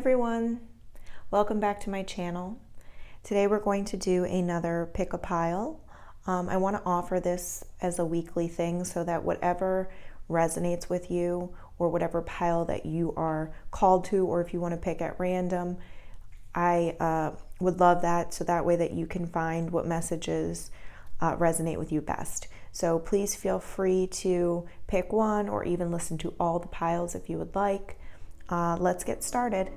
everyone, welcome back to my channel. Today we're going to do another pick a pile. I want to offer this as a weekly thing so that whatever resonates with you or whatever pile that you are called to, or if you want to pick at random, I would love that, so that way that you can find what messages resonate with you best. So please feel free to pick one or even listen to all the piles if you would like. Let's get started.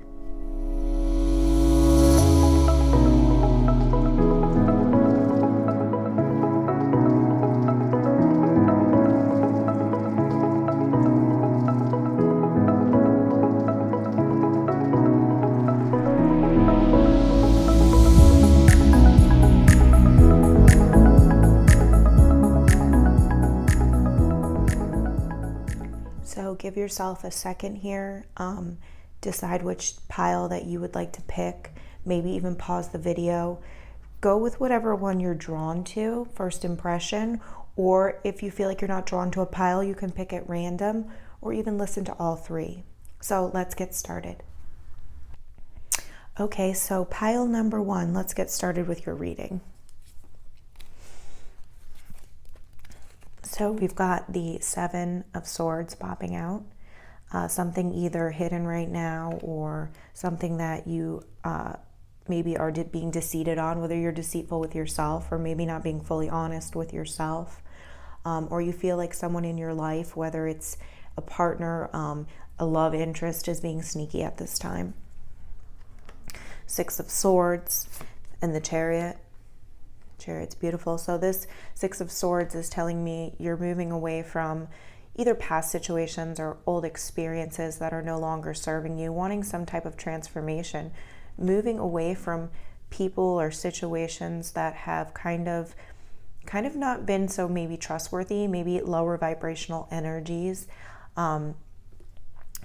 So give yourself a second here, decide which pile that you would like to pick, maybe even pause the video. Go with whatever one you're drawn to, first impression, or if you feel like you're not drawn to a pile, you can pick at random or even listen to all three. So let's get started. Okay, so pile number one, let's get started with your reading. So we've got the Seven of Swords popping out, something either hidden right now or something that you maybe are being deceived on, whether you're deceitful with yourself or maybe not being fully honest with yourself, or you feel like someone in your life, whether it's a partner, a love interest, is being sneaky at this time. Six of Swords and the Chariot. Chariot's beautiful. So this Six of Swords is telling me you're moving away from either past situations or old experiences that are no longer serving you, wanting some type of transformation, moving away from people or situations that have kind of not been so maybe trustworthy, maybe lower vibrational energies,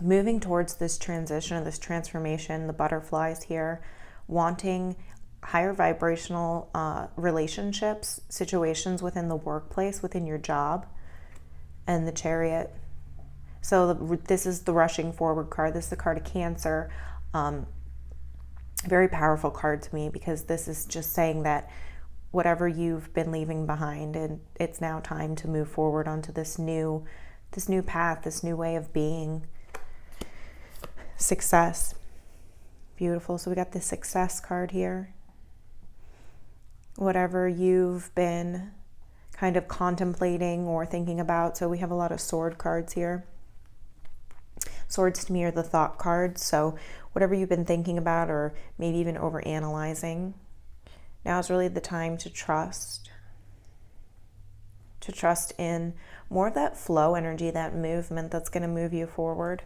moving towards this transition, this transformation, the butterflies here, wanting higher vibrational relationships, situations within the workplace, within your job, and the Chariot. So this is the rushing forward card. This is the card of Cancer. Very powerful card to me, because this is just saying that whatever you've been leaving behind, and it's now time to move forward onto this new path, this new way of being. Success. Beautiful. So we got the Success card here. Whatever you've been kind of contemplating or thinking about. So we have a lot of sword cards here. Swords to me are the thought cards. So whatever you've been thinking about or maybe even overanalyzing, now is really the time to trust. To trust in more of that flow energy, that movement that's going to move you forward.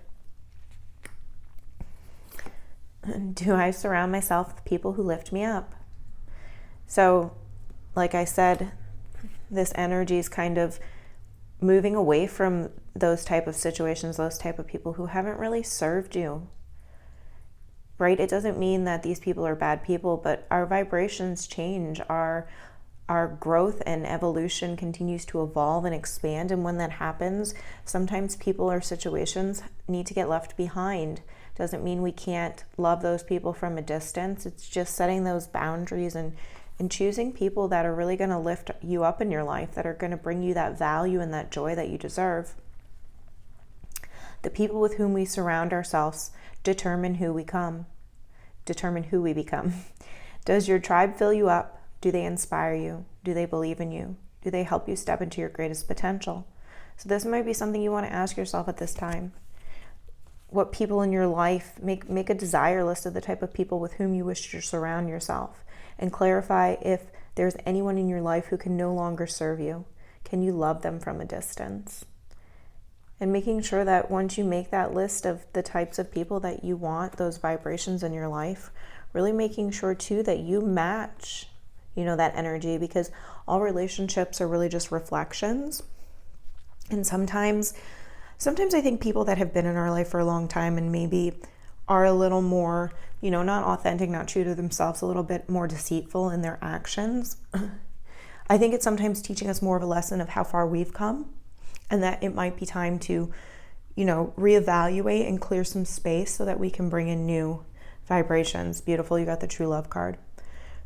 Do I surround myself with people who lift me up? So, like I said, this energy is kind of moving away from those type of situations, those type of people who haven't really served you, right? It doesn't mean that these people are bad people, but our vibrations change, our growth and evolution continues to evolve and expand. And when that happens, sometimes people or situations need to get left behind. Doesn't mean we can't love those people from a distance. It's just setting those boundaries and choosing people that are really going to lift you up in your life, that are going to bring you that value and that joy that you deserve. The people with whom we surround ourselves determine who we become. Does your tribe fill you up? Do they inspire you? Do they believe in you? Do they help you step into your greatest potential? So this might be something you want to ask yourself at this time. What people in your life, make a desire list of the type of people with whom you wish to surround yourself, and clarify if there's anyone in your life who can no longer serve you. Can you love them from a distance? And making sure that once you make that list of the types of people that you want, those vibrations in your life, really making sure too that you match, that energy, because all relationships are really just reflections. And sometimes I think people that have been in our life for a long time and maybe are a little more, not authentic, not true to themselves, a little bit more deceitful in their actions. I think it's sometimes teaching us more of a lesson of how far we've come, and that it might be time to, reevaluate and clear some space so that we can bring in new Vibrations, beautiful. You got the true love card.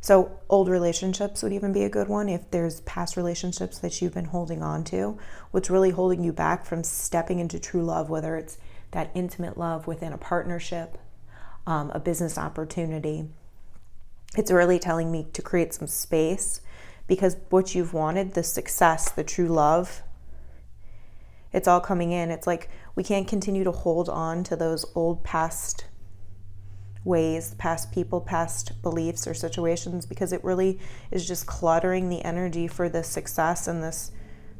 So old relationships would even be a good one. If there's past relationships that you've been holding on to, what's really holding you back from stepping into true love, whether it's that intimate love within a partnership, a business opportunity, it's really telling me to create some space, because what you've wanted, the success, the true love, it's all coming in. It's like we can't continue to hold on to those old past ways, past people, past beliefs or situations, because it really is just cluttering the energy for this success and this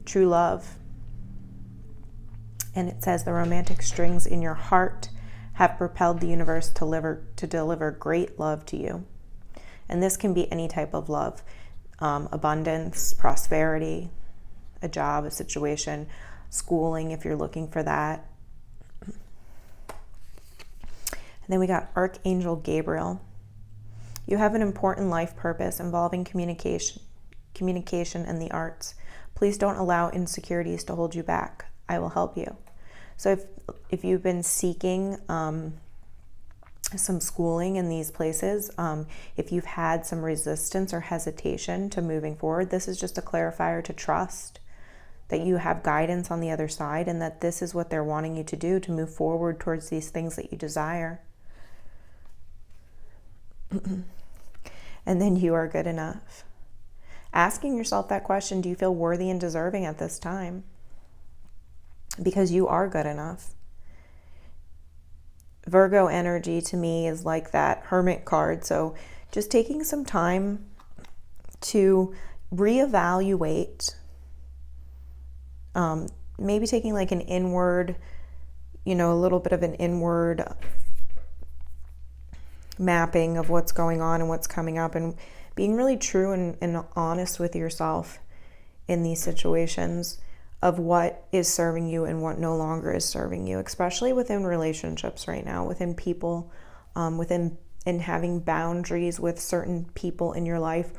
true love. And it says the romantic strings in your heart have propelled the universe to deliver great love to you. And this can be any type of love, abundance, prosperity, a job, a situation, schooling if you're looking for that. And then we got Archangel Gabriel. You have an important life purpose involving communication and the arts. Please don't allow insecurities to hold you back. I will help you. So if you've been seeking some schooling in these places, if you've had some resistance or hesitation to moving forward, this is just a clarifier to trust that you have guidance on the other side, and that this is what they're wanting you to do to move forward towards these things that you desire. And then you are good enough. Asking yourself that question, do you feel worthy and deserving at this time? Because you are good enough. Virgo energy to me is like that Hermit card. So just taking some time to reevaluate, maybe taking like an inward, a little bit of an inward mapping of what's going on and what's coming up, and being really true and honest with yourself in these situations of what is serving you and what no longer is serving you, especially within relationships right now, within people, and having boundaries with certain people in your life,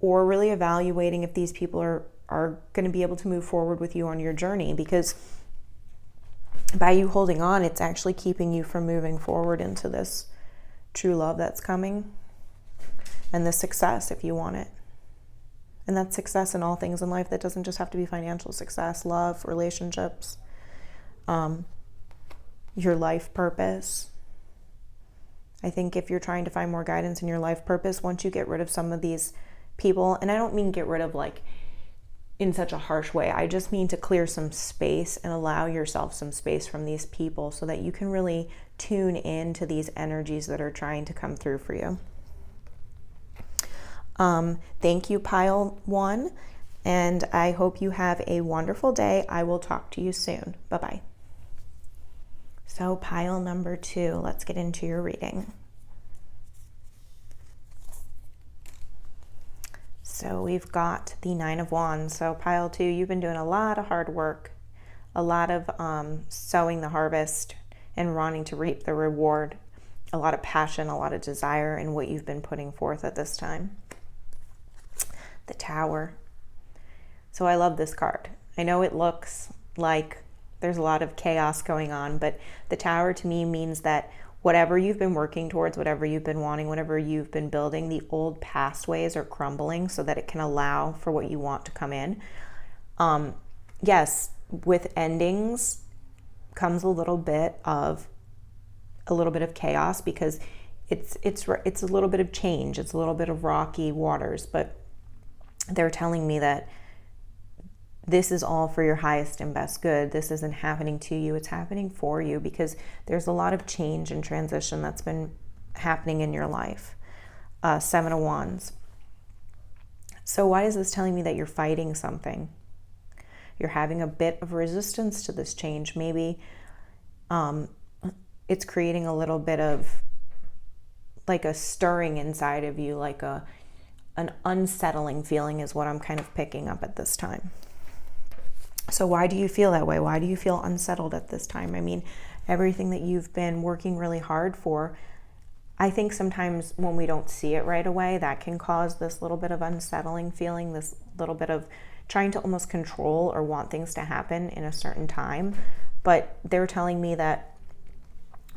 or really evaluating if these people are going to be able to move forward with you on your journey, because by you holding on, it's actually keeping you from moving forward into this true love that's coming, and the success if you want it. And that's success in all things in life. That doesn't just have to be financial success, love, relationships, your life purpose. I think if you're trying to find more guidance in your life purpose, once you get rid of some of these people, and I don't mean get rid of like in such a harsh way, I just mean to clear some space and allow yourself some space from these people so that you can really tune into these energies that are trying to come through for you. Thank you, Pile 1, and I hope you have a wonderful day. I will talk to you soon. Bye-bye. So pile number 2, let's get into your reading. So we've got the 9 of Wands. So pile 2, you've been doing a lot of hard work, a lot of sowing the harvest and wanting to reap the reward, a lot of passion, a lot of desire in what you've been putting forth at this time. The Tower. So I love this card. I know it looks like there's a lot of chaos going on, but the Tower to me means that whatever you've been working towards, whatever you've been wanting, whatever you've been building, the old past ways are crumbling so that it can allow for what you want to come in. Yes, with endings comes a little bit of chaos, because it's a little bit of change. It's a little bit of rocky waters, but they're telling me that this is all for your highest and best good. This isn't happening to you, it's happening for you, because there's a lot of change and transition that's been happening in your life. 7 of Wands. So why is this telling me that you're fighting something? You're having a bit of resistance to this change. Maybe it's creating a little bit of like a stirring inside of you, like an unsettling feeling is what I'm kind of picking up at this time. So why do you feel that way? Why do you feel unsettled at this time? I mean, everything that you've been working really hard for, I think sometimes when we don't see it right away, that can cause this little bit of unsettling feeling, this little bit of trying to almost control or want things to happen in a certain time. But they're telling me that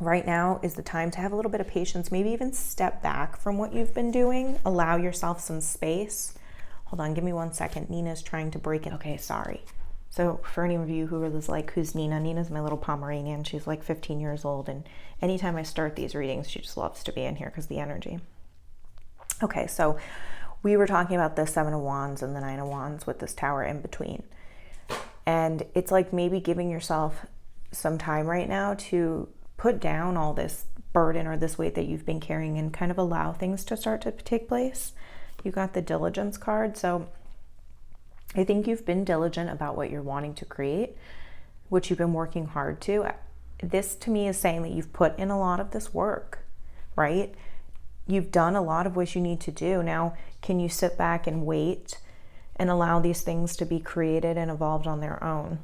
right now is the time to have a little bit of patience, maybe even step back from what you've been doing, allow yourself some space. Hold on, give me 1 second. Nina's trying to break it. Okay, sorry. So for any of you who is like, who's Nina? Nina's my little Pomeranian. She's like 15 years old. And anytime I start these readings, she just loves to be in here because the energy. Okay, so we were talking about the 7 of Wands and the 9 of Wands with this Tower in between. And it's like maybe giving yourself some time right now to put down all this burden or this weight that you've been carrying and kind of allow things to start to take place. You got the diligence card. So I think you've been diligent about what you're wanting to create, which you've been working hard to. This to me is saying that you've put in a lot of this work, right? You've done a lot of what you need to do. Now, can you sit back and wait and allow these things to be created and evolved on their own?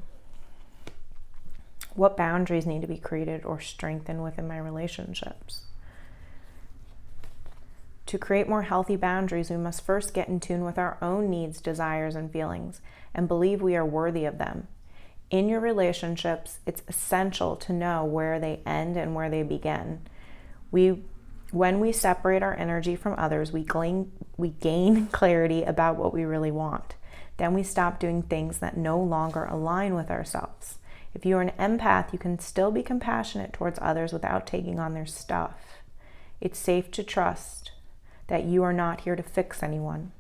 What boundaries need to be created or strengthened within my relationships? To create more healthy boundaries, we must first get in tune with our own needs, desires, and feelings, and believe we are worthy of them. In your relationships, it's essential to know where they end and where they begin. When we separate our energy from others, we gain clarity about what we really want. Then we stop doing things that no longer align with ourselves. If you're an empath, you can still be compassionate towards others without taking on their stuff. It's safe to trust that you are not here to fix anyone.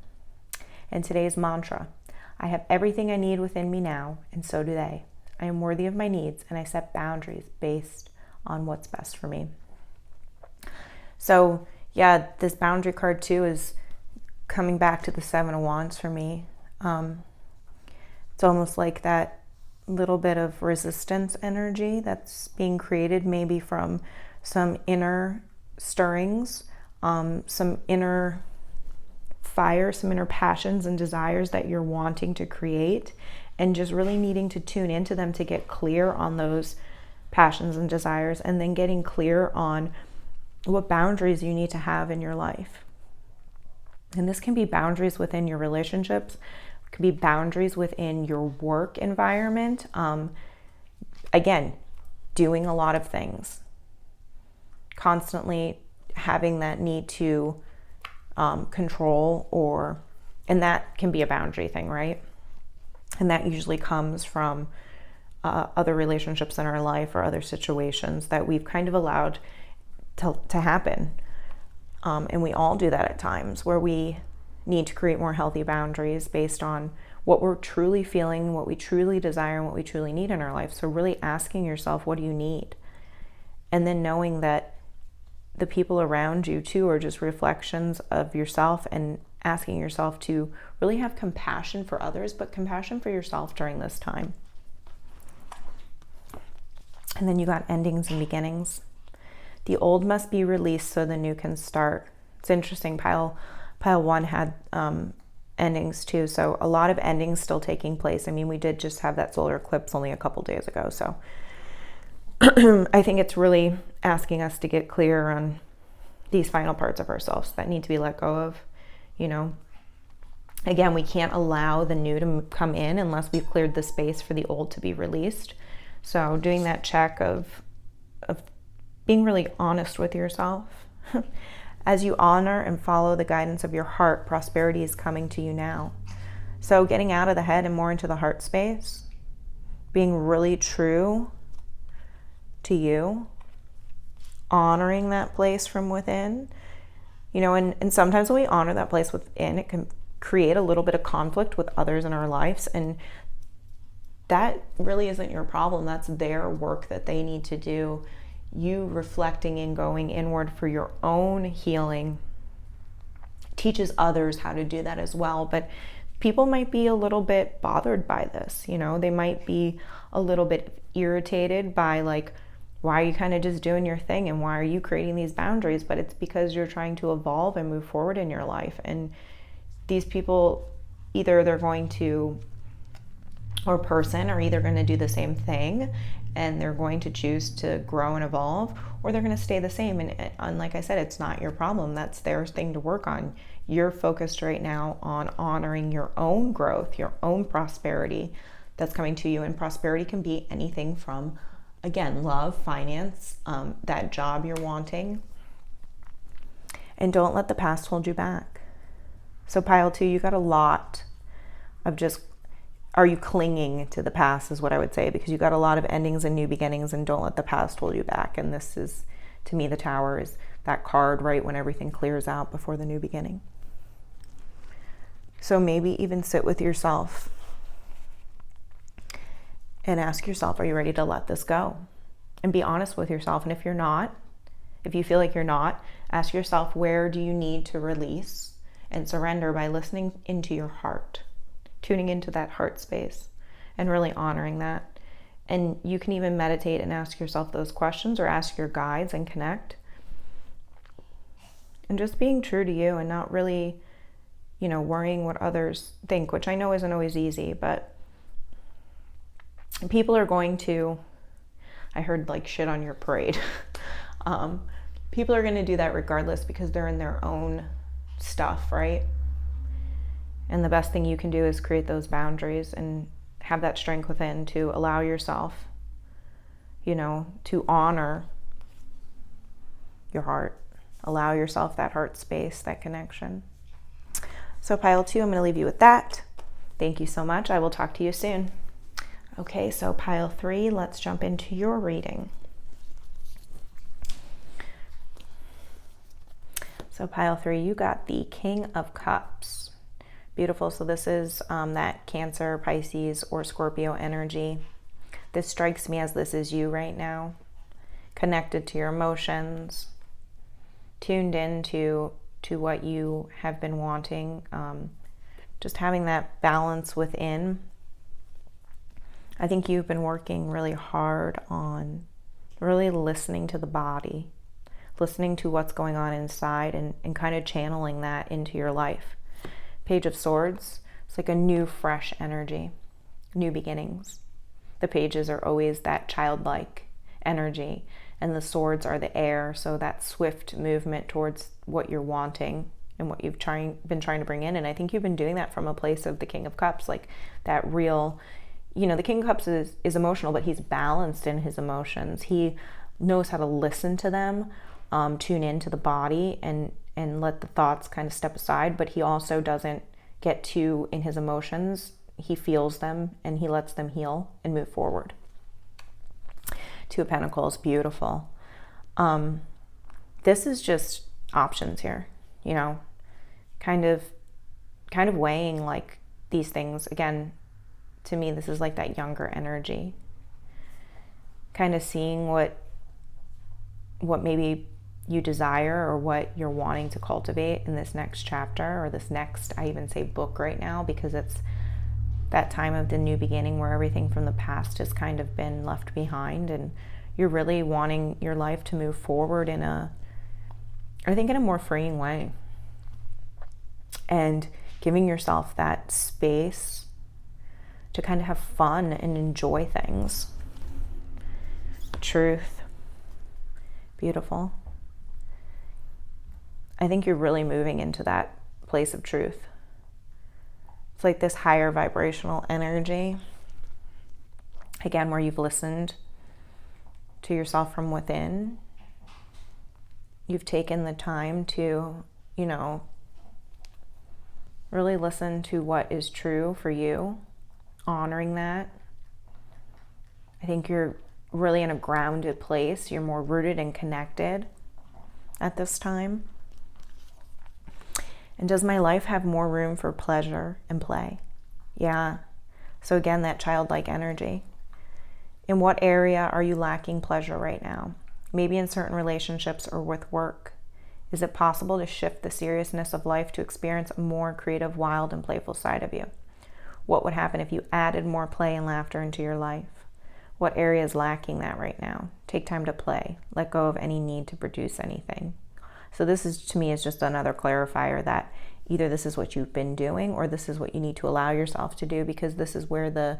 And today's mantra: I have everything I need within me now, and so do they. I am worthy of my needs, and I set boundaries based on what's best for me. So yeah, this boundary card too is coming back to the 7 of Wands for me. It's almost like that little bit of resistance energy that's being created maybe from some inner stirrings, some inner fire, some inner passions and desires that you're wanting to create, and just really needing to tune into them to get clear on those passions and desires, and then getting clear on what boundaries you need to have in your life. And this can be boundaries within your relationships, it can be boundaries within your work environment. Again, doing a lot of things, constantly having that need to control, and that can be a boundary thing, right? And that usually comes from other relationships in our life or other situations that we've kind of allowed to happen. And we all do that at times, where we need to create more healthy boundaries based on what we're truly feeling, what we truly desire, and what we truly need in our life. So really asking yourself, what do you need? And then knowing that the people around you too are just reflections of yourself, and asking yourself to really have compassion for others, but compassion for yourself during this time. And then you got endings and beginnings. The old must be released so the new can start. It's interesting, pile 1 had endings too, so a lot of endings still taking place. I mean, we did just have that solar eclipse only a couple days ago, so I think it's really asking us to get clear on these final parts of ourselves that need to be let go of. You know, again, we can't allow the new to come in unless we've cleared the space for the old to be released. So doing that check of being really honest with yourself. As you honor and follow the guidance of your heart, prosperity is coming to you now. So getting out of the head and more into the heart space, being really true to you, honoring that place from within, you know, and sometimes when we honor that place within, it can create a little bit of conflict with others in our lives, and that really isn't your problem. That's their work that they need to do. You reflecting and going inward for your own healing teaches others how to do that as well. But people might be a little bit bothered by this, you know, they might be a little bit irritated by, like, why are you kind of just doing your thing, and why are you creating these boundaries? But it's because you're trying to evolve and move forward in your life. And these people, either they're going to, or person, are either going to do the same thing and they're going to choose to grow and evolve, or they're going to stay the same. And like I said, it's not your problem. That's their thing to work on. You're focused right now on honoring your own growth, your own prosperity that's coming to you. And prosperity can be anything from again, love, finance, that job you're wanting. And don't let the past hold you back. So pile 2, you got a lot of just, are you clinging to the past is what I would say, because you got a lot of endings and new beginnings, and don't let the past hold you back. And this is, to me, the Tower is that card right when everything clears out before the new beginning. So maybe even sit with yourself and ask yourself, are you ready to let this go? And be honest with yourself. And if you're not, if you feel like you're not, ask yourself, where do you need to release and surrender by listening into your heart, tuning into that heart space and really honoring that. And you can even meditate and ask yourself those questions, or ask your guides and connect. And just being true to you and not really, worrying what others think, which I know isn't always easy, but people are going to, I heard like shit on your parade. People are going to do that regardless, because they're in their own stuff, right? And the best thing you can do is create those boundaries and have that strength within to allow yourself, to honor your heart. Allow yourself that heart space, that connection. So pile 2, I'm going to leave you with that. Thank you so much. I will talk to you soon. Okay, so pile 3, let's jump into your reading. So pile 3, you got the King of Cups. Beautiful. So this is that Cancer, Pisces, or Scorpio energy. This strikes me as this is you right now, connected to your emotions, tuned into what you have been wanting, just having that balance within. I think you've been working really hard on really listening to the body, listening to what's going on inside, and kind of channeling that into your life. Page of Swords, it's like a new, fresh energy, new beginnings. The pages are always that childlike energy, and the swords are the air, so that swift movement towards what you're wanting and what you've been trying to bring in. And I think you've been doing that from a place of the King of Cups, like that real, the King of Cups is emotional, but he's balanced in his emotions. He knows how to listen to them, tune into the body, and let the thoughts kind of step aside, but he also doesn't get too in his emotions. He feels them and he lets them heal and move forward. 2 of Pentacles, beautiful. This is just options here, kind of weighing like these things. Again, to me, this is like that younger energy, kind of seeing what maybe you desire or what you're wanting to cultivate in this next chapter, or this next, I even say book right now, because it's that time of the new beginning where everything from the past has kind of been left behind, and you're really wanting your life to move forward in a more freeing way, and giving yourself that space to kind of have fun and enjoy things. Truth, beautiful. I think you're really moving into that place of truth. It's like this higher vibrational energy, again, where you've listened to yourself from within. You've taken the time to, really listen to what is true for you, honoring that. I think you're really in a grounded place. You're more rooted and connected at this time. And does my life have more room for pleasure and play? Yeah. So again, that childlike energy. In what area are you lacking pleasure right now? Maybe in certain relationships or with work. Is it possible to shift the seriousness of life to experience a more creative, wild, and playful side of you? What would happen if you added more play and laughter into your life? What area is lacking that right now? Take time to play. Let go of any need to produce anything. So this is, to me, is just another clarifier that either this is what you've been doing or this is what you need to allow yourself to do, because this is where the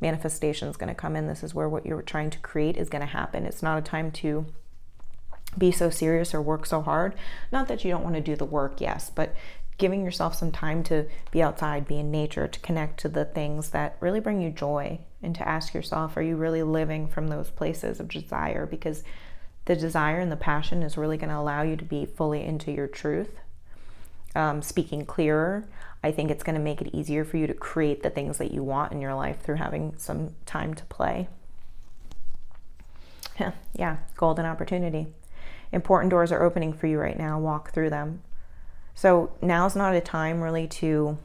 manifestation is going to come in. This is where what you're trying to create is going to happen. It's not a time to be so serious or work so hard. Not that you don't want to do the work, yes, but giving yourself some time to be outside, be in nature, to connect to the things that really bring you joy, and to ask yourself, are you really living from those places of desire? Because the desire and the passion is really going to allow you to be fully into your truth. Speaking clearer, I think it's going to make it easier for you to create the things that you want in your life through having some time to play. Yeah, golden opportunity. Important doors are opening for you right now. Walk through them. So now's not a time really to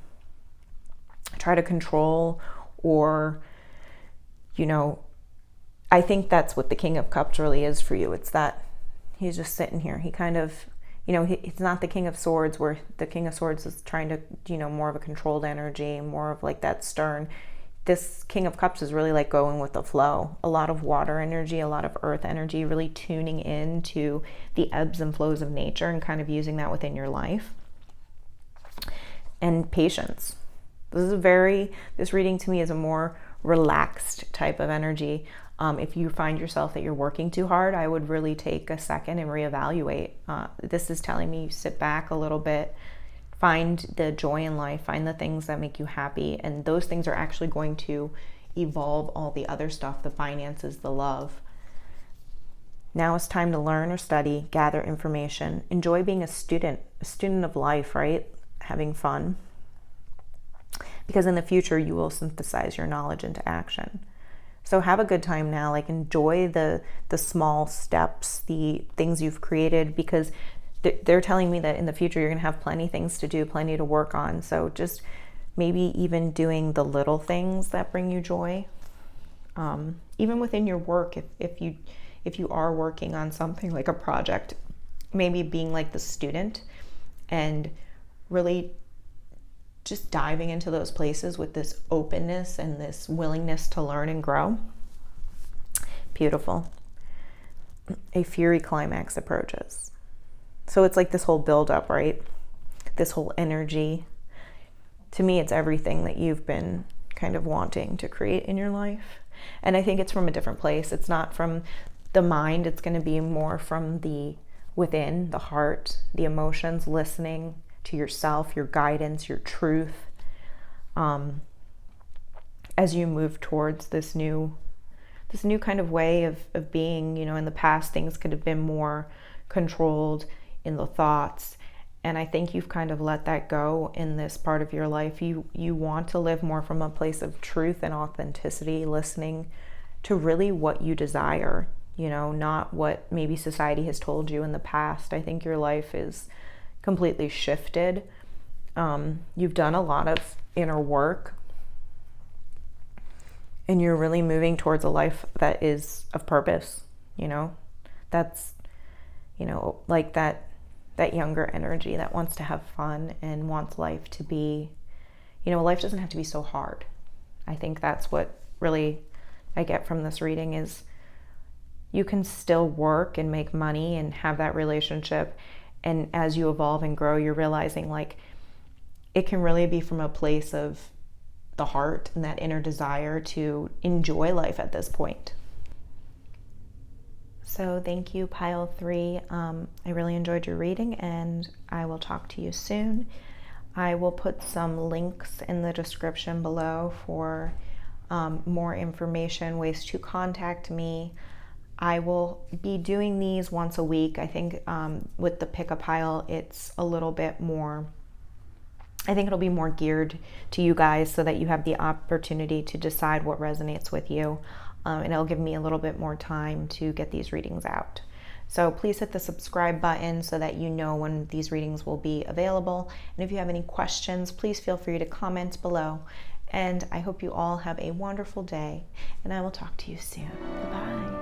try to control or, I think that's what the King of Cups really is for you. It's that he's just sitting here. He kind of, he's not the King of Swords, where the King of Swords is trying to, more of a controlled energy, more of like that stern. This King of Cups is really like going with the flow. A lot of water energy, a lot of earth energy, really tuning into the ebbs and flows of nature and kind of using that within your life. And patience. This reading to me is a more relaxed type of energy. If you find yourself that you're working too hard, I would really take a second and reevaluate. This is telling me sit back a little bit, find the joy in life, find the things that make you happy, and those things are actually going to evolve all the other stuff, the finances, the love. Now it's time to learn or study, gather information, enjoy being a student of life, right? Having fun. Because in the future, you will synthesize your knowledge into action. So have a good time now, like enjoy the small steps, the things you've created, because they're telling me that in the future you're going to have plenty things to do, plenty to work on. So just maybe even doing the little things that bring you joy. Even within your work, if you are working on something like a project, maybe being like the student and really just diving into those places with this openness and this willingness to learn and grow. Beautiful. A Fury climax approaches. So it's like this whole buildup, right? This whole energy. To me, it's everything that you've been kind of wanting to create in your life. And I think it's from a different place. It's not from the mind. It's going to be more from the within, the heart, the emotions, listening to yourself, your guidance, your truth, as you move towards this new kind of way of being. In the past, things could have been more controlled in the thoughts, and I think you've kind of let that go in this part of your life. You want to live more from a place of truth and authenticity, listening to really what you desire, not what maybe society has told you in the past. I think your life is completely shifted. You've done a lot of inner work, and you're really moving towards a life that is of purpose. That's like that younger energy that wants to have fun and wants life to be, life doesn't have to be so hard. I think that's what really I get from this reading is you can still work and make money and have that relationship. And as you evolve and grow, you're realizing like it can really be from a place of the heart and that inner desire to enjoy life at this point. So thank you, Pile 3. I really enjoyed your reading, and I will talk to you soon. I will put some links in the description below for more information, ways to contact me. I will be doing these once a week. I think with the pick a pile, it's a little bit more, I think it'll be more geared to you guys so that you have the opportunity to decide what resonates with you. And it'll give me a little bit more time to get these readings out. So please hit the subscribe button so that you know when these readings will be available. And if you have any questions, please feel free to comment below. And I hope you all have a wonderful day, and I will talk to you soon. Bye-bye.